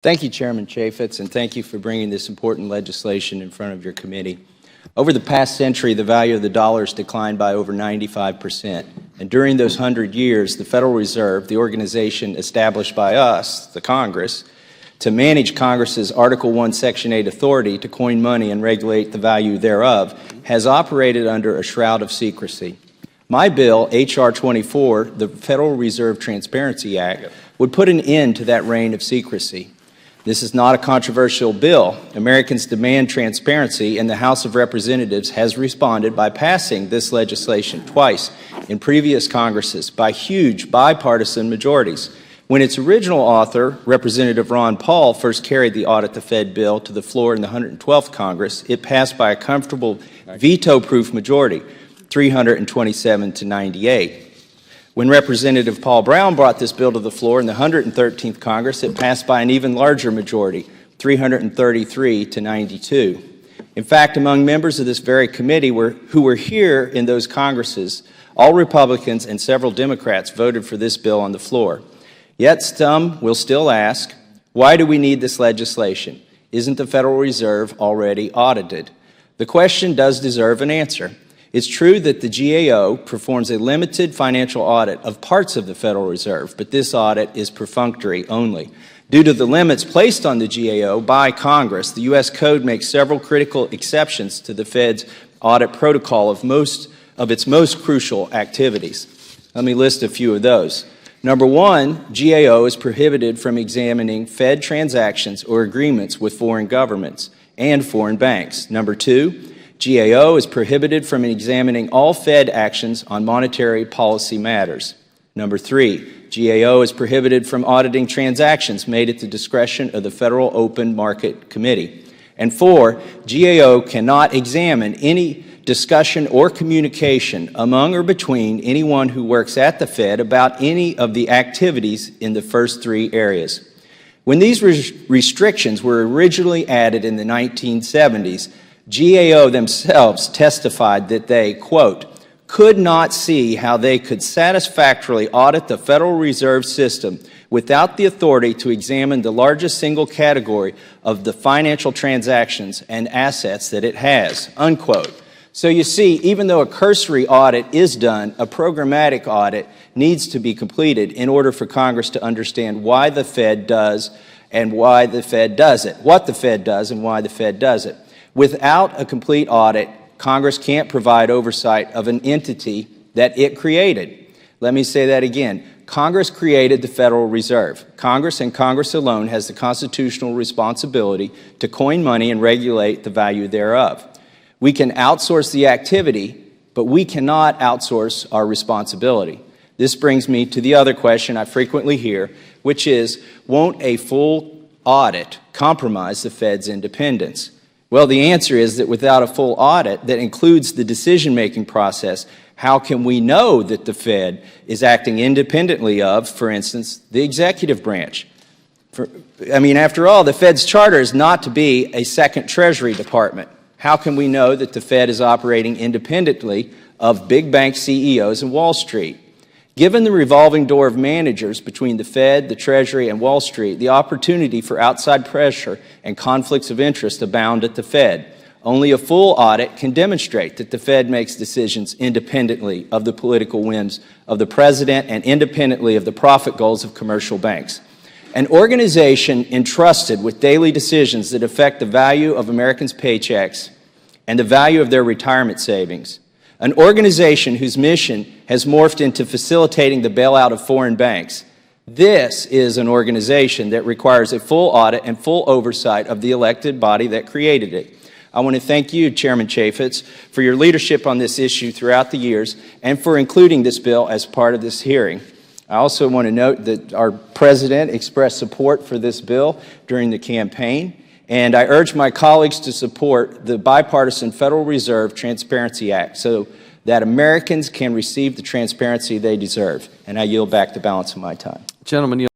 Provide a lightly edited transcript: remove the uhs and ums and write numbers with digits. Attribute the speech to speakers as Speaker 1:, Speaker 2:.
Speaker 1: Thank you, Chairman Chaffetz, and thank you for bringing this important legislation in front of your committee. Over the past century, the value of the dollar has declined by over 95%. And during those 100 years, the Federal Reserve, the organization established by us, the Congress, to manage Congress's Article I, Section 8 authority to coin money and regulate the value thereof, has operated under a shroud of secrecy. My bill, H.R. 24, the Federal Reserve Transparency Act, would put an end to that reign of secrecy. This is not a controversial bill. Americans demand transparency, and the House of Representatives has responded by passing this legislation twice in previous Congresses by huge bipartisan majorities. When its original author, Representative Ron Paul, first carried the Audit the Fed bill to the floor in the 112th Congress, it passed by a comfortable veto-proof majority, 327 to 98. When Representative Paul Brown brought this bill to the floor in the 113th Congress, it passed by an even larger majority, 333 to 92. In fact, among members of this very committee who were here in those Congresses, all Republicans and several Democrats voted for this bill on the floor. Yet some will still ask, why do we need this legislation? Isn't the Federal Reserve already audited? The question does deserve an answer. It's true that the GAO performs a limited financial audit of parts of the Federal Reserve, but this audit is perfunctory only. Due to the limits placed on the GAO by Congress, the U.S. Code makes several critical exceptions to the Fed's audit protocol of its most crucial activities. Let me list a few of those. Number one, GAO is prohibited from examining Fed transactions or agreements with foreign governments and foreign banks. Number two, GAO is prohibited from examining all Fed actions on monetary policy matters. Number three, GAO is prohibited from auditing transactions made at the discretion of the Federal Open Market Committee. And four, GAO cannot examine any discussion or communication among or between anyone who works at the Fed about any of the activities in the first three areas. When these restrictions were originally added in the 1970s, GAO themselves testified that they, quote, could not see how they could satisfactorily audit the Federal Reserve System without the authority to examine the largest single category of the financial transactions and assets that it has, unquote. So you see, even though a cursory audit is done, a programmatic audit needs to be completed in order for Congress to understand why the Fed does and why the Fed does it, what the Fed does and why the Fed does it. Without a complete audit, Congress can't provide oversight of an entity that it created. Let me say that again. Congress created the Federal Reserve. Congress and Congress alone has the constitutional responsibility to coin money and regulate the value thereof. We can outsource the activity, but we cannot outsource our responsibility. This brings me to the other question I frequently hear, which is, won't a full audit compromise the Fed's independence? Well, the answer is that without a full audit that includes the decision-making process, how can we know that the Fed is acting independently of, for instance, the executive branch? After all, the Fed's charter is not to be a second Treasury Department. How can we know that the Fed is operating independently of big bank CEOs and Wall Street? Given the revolving door of managers between the Fed, the Treasury, and Wall Street, the opportunity for outside pressure and conflicts of interest abound at the Fed. Only a full audit can demonstrate that the Fed makes decisions independently of the political whims of the president and independently of the profit goals of commercial banks. An organization entrusted with daily decisions that affect the value of Americans' paychecks and the value of their retirement savings. An organization whose mission has morphed into facilitating the bailout of foreign banks. This is an organization that requires a full audit and full oversight of the elected body that created it. I want to thank you, Chairman Chaffetz, for your leadership on this issue throughout the years and for including this bill as part of this hearing. I also want to note that our President expressed support for this bill during the campaign, and I urge my colleagues to support the bipartisan Federal Reserve Transparency Act so that Americans can receive the transparency they deserve. And I yield back the balance of my time.
Speaker 2: Gentlemen,